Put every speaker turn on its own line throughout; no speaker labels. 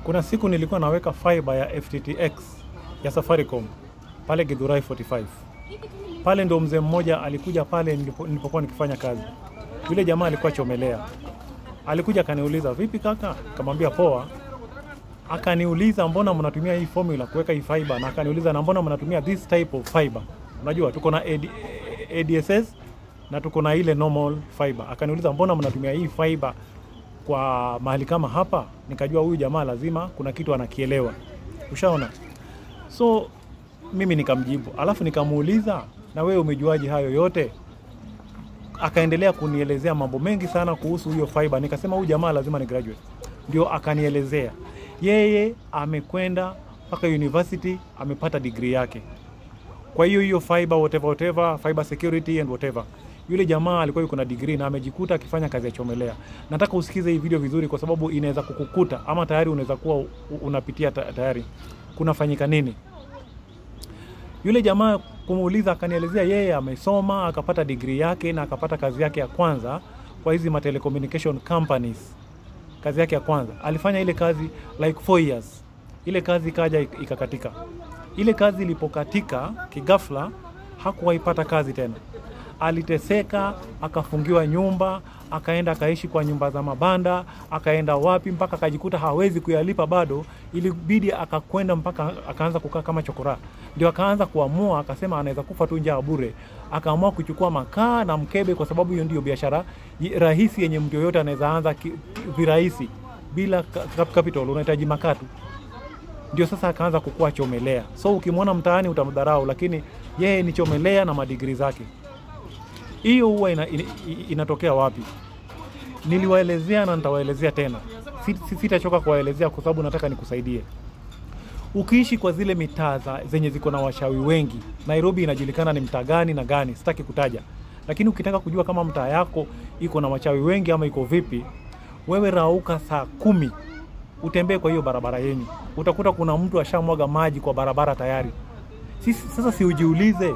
Kuna siku nilikuwa naweka fiber ya FTTX ya Safaricom pale Githurai 45. Pale ndo mzee mmoja alikuja pale nilipokuwa nikifanya kazi. Yule jamaa alikuwa chomelea. Alikuja akaniuliza, "Vipi kaka?" Nikamwambia poa. Akaniuliza, "Mbona mnatumia hii formula kuweka hii fiber?" Na akaniuliza, "Na mbona mnatumia this type of fiber?" Unajua tuko na ADSS na tuko na ile normal fiber. Akaniuliza, "Mbona mnatumia hii fiber kwa mahali kama hapa?" Nikajua huyu jamaa lazima kuna kitu anakielewa. Ushaona? So mimi nikamjibu. Alafu nikamuuliza, "Na wewe umejuaje hayo yote?" Akaendelea kunielezea mambo mengi sana kuhusu hiyo fiber. Nikasema huyu jamaa lazima ni graduate. Ndio akanielezea. Yeye amekwenda mpaka university, amepata degree yake. Kwa hiyo fiber whatever, fiber security and whatever. Yule jamaa alikuwa yuko na degree na amejikuta akifanya kazi ya chomelea. Nataka usikize hii video vizuri kwa sababu inaweza kukukuta ama tayari unaweza kuwa unapitia tayari. Kunafanyika nini? Yule jamaa kumuuliza akanielezea yeye amesoma, akapata degree yake na akapata kazi yake ya kwanza kwa hizi telecommunication companies. Kazi yake ya kwanza. Alifanya ile kazi like 4 years. Ile kazi ikaja ikakatika. Ile kazi ilipokatika kigafla hakuwaipata kazi tena. Aliteseka, akafungiwa nyumba, akaenda akaishi kwa nyumba za mabanda, akaenda wapi mpaka akajikuta hawezi kuyalipa bado, ilibidi akakwenda mpaka akaanza kukaa kama chokora. Ndio akaanza kuamua, akasema anaweza kufa tu njaa bure. Akaamua kuchukua makaa na mkebe kwa sababu hiyo ndio biashara rahisi yenye mtu yote anaweza anza virahisi bila capital, unahitaji makaa tu. Ndio sasa akaanza kukua chomelea. So ukimwona mtaani utamdharau, lakini yeye ni chomelea na madigrii zake. Hiyo huwa inatokea wapi? Niliwaelezea na nitawaelezea tena. Sitachoka kuwaelezea kwa sababu nataka nikusaidie. Ukiishi kwa zile mitaa zenye ziko na washawi wengi, Nairobi inajulikana ni mtaa gani na gani, sitaki kutaja. Lakini ukitaka kujua kama mtaa yako iko na wachawi wengi ama iko vipi, wewe rauka saa 10 utembee kwa hiyo barabara yenu. Utakuta kuna mtu ashamwaga maji kwa barabara tayari. Sasa si ujiulize,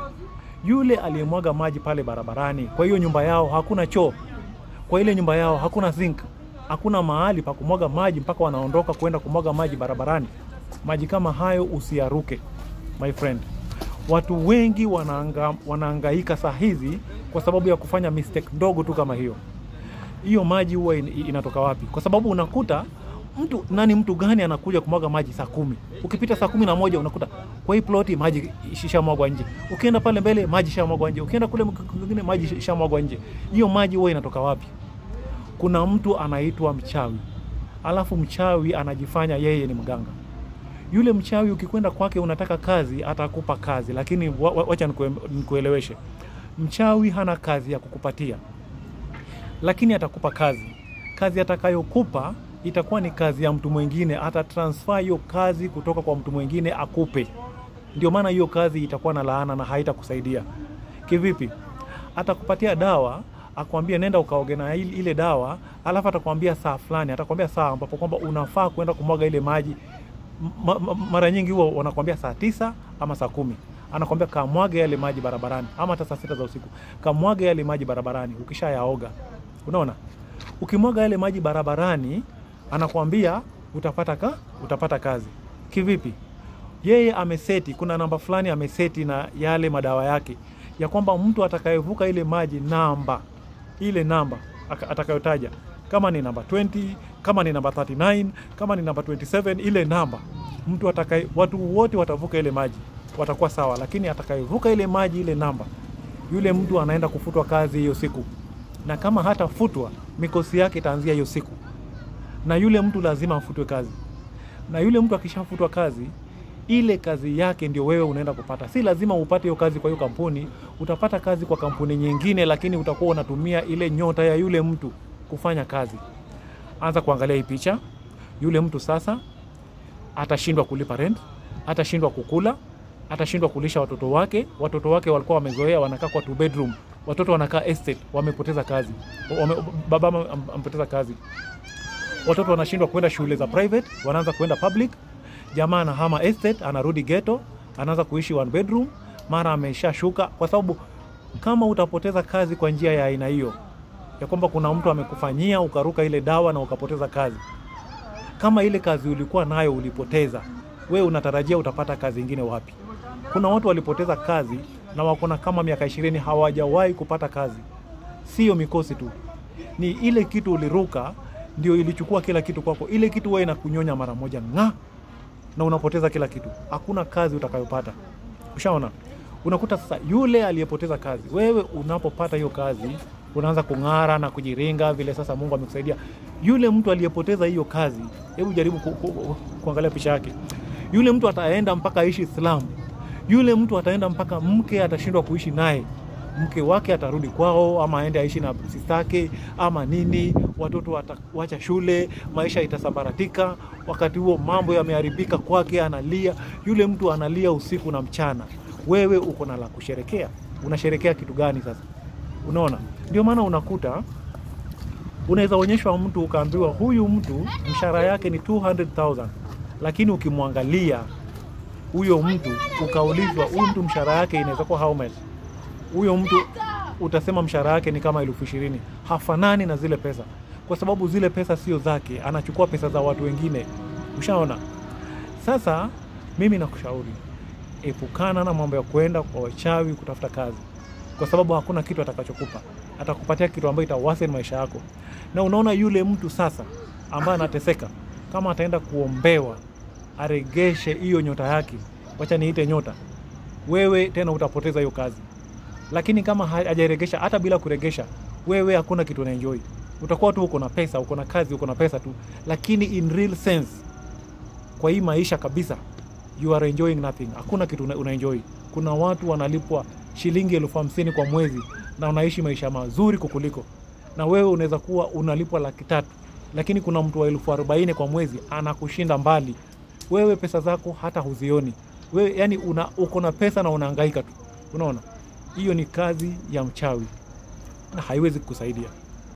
yule aliyemwaga maji pale barabarani, kwa hiyo nyumba yao hakuna choo. Kwa ile nyumba yao hakuna sink. Hakuna mahali pa kumwaga maji mpaka wanaondoka kwenda kumwaga maji barabarani. Maji kama hayo usiaruke, my friend. Watu wengi wanahangaika saa hizi kwa sababu ya kufanya mistake ndogo tu kama hiyo. Hiyo maji huwa inatoka wapi? Kwa sababu unakuta mtu gani anakuja kumwaga maji saa 10. Ukipita saa 11 unakuta kwa hii ploti maji shishamwagwa nje. Ukienda pale mbele maji shishamwagwa nje. Ukienda kule mwingine maji shishamwagwa nje. Hiyo maji huwa inatoka wapi? Kuna mtu anaitwa mchawi. Alafu mchawi anajifanya yeye ni mganga. Yule mchawi ukikwenda kwake unataka kazi, atakupa kazi, lakini wacha nikueleweshe. Mchawi hana kazi ya kukupatia. Lakini atakupa kazi. Kazi atakayokupa itakuwa ni kazi ya mtu mwingine, atatransfer hiyo kazi kutoka kwa mtu mwingine akupe. Ndio maana hiyo kazi itakuwa na laana na haitakusaidia. Kivipi? Atakupatia dawa, akwambia nenda ukaoge na ile dawa, alafu atakwambia saa fulani, atakwambia saa ambapo kwamba unafaa kwenda kumwaga ile maji. Mara nyingi huwa wanakwambia saa 9 ama saa 10. Anakwambia kamwage yale maji barabarani ama hata saa 6 za usiku. Kamwage yale maji barabarani ukishayaoga. Unaona? Ukimwaga yale maji barabarani, anakuambia utapata kazi. Kivipi? Yeye ameseti, kuna namba fulani ameseti na yale madawa yake, ya kwamba mtu atakayevuka ile maji ile namba atakayotaja, kama ni namba 20, kama ni namba 39, kama ni namba 27, ile namba watu wote watavuka ile maji, watakuwa sawa. Lakini atakayevuka ile maji ile namba, yule mtu anaenda kufutwa kazi hiyo siku. Na kama hatafutwa, mikosi yake itaanzia hiyo siku. Na yule mtu lazima afutwe kazi. Na yule mtu akishafutwa kazi, ile kazi yake ndio wewe unaenda kupata. Si lazima upate hiyo kazi kwa hiyo kampuni, utapata kazi kwa kampuni nyingine, lakini utakuwa unatumia ile nyota ya yule mtu kufanya kazi. Anza kuangalia hii picha. Yule mtu sasa atashindwa kulipa rent, atashindwa kukula, atashindwa kulisha watoto wake. Watoto wake walikuwa wamezoea wanakaa kwa 2 bedroom. Watoto wanakaa estate, wamepoteza kazi. Baba amepoteza kazi. Watoto wanashindwa kwenda shule za private, wanaanza kwenda public. Jamaa anahama estate, anarudi ghetto, anaanza kuishi 1 bedroom, mara ameshashuka. Kwa sababu kama utapoteza kazi kwa njia ya aina hiyo, ya kwamba kuna mtu amekufanyia ukaruka ile dawa na ukapoteza kazi, Kama ile kazi ulikuwa nayo ulipoteza, wewe unatarajia utapata kazi nyingine wapi? Kuna watu walipoteza kazi na wako na kama miaka 20 hawajawahi kupata kazi. Sio mikosi tu, ni ile kitu uliruka ndio ilichukua kila kitu kwako. Ile kitu wewe inakunyonya mara moja na unapoteza kila kitu. Hakuna kazi utakayopata. Ushaona? Unakuta sasa yule aliyepoteza kazi, wewe unapopata hiyo kazi unaanza kung'ara na kujiringa vile sasa Mungu amekusaidia. Yule mtu aliyepoteza hiyo kazi, hebu jaribu kuangalia picha yake. Yule mtu ataenda mpaka aishi Islam. Yule mtu ataenda mpaka mke atashindwa kuishi naye. Mke wake atarudi kwao ama aende aishi na sistake ama nini, watoto watawacha shule, maisha itasambaratika. Wakati huo mambo yameharibika kwake, analia. Yule mtu analia usiku na mchana. Wewe uko na la kusherekea. Unasherekea kitu gani sasa? Unaona? Ndio maana unakuta unaweza onyeshwa mtu ukaambiwa huyu mtu mshahara yake ni 200,000, lakini ukimwangalia huyo mtu ukaulizwa huyu mtu mshahara yake inaweza kuwa how much, huyo mtu utasema mshahara yake ni kama 20,000. Hafanani na zile pesa, kwa sababu zile pesa sio zake, anachukua pesa za watu wengine. Ushaona? Sasa mimi nakushauri epukana na mambo ya kwenda kwa wachawi kutafuta kazi, kwa sababu hakuna kitu atakachokupa. Atakupatia kitu ambacho itawaseni maisha yako. Na unaona yule mtu sasa ambaye anateseka, kama ataenda kuombewa aregeshe hiyo nyota yake, wacha niite nyota, wewe tena utapoteza hiyo kazi. Lakini kama hajaregesha, hata bila kuregesha, wewe hakuna kitu unaenjoy. Utakuwa tu uko na pesa, uko na kazi, uko na pesa tu, lakini in real sense kwa hii maisha kabisa you are enjoying nothing. Hakuna kitu unaenjoy. Kuna watu wanalipwa shilingi 50,000 kwa mwezi na unaishi maisha mazuri kukuliko. Na wewe unaweza kuwa unalipwa 300,000, lakini kuna mtu wa 40,000 kwa mwezi anakushinda mbali. Wewe pesa zako hata huzioni. Wewe yani uko na pesa na unahangaika tu. Unaona? Hiyo ni kazi ya mchawi na haiwezi kukusaidia.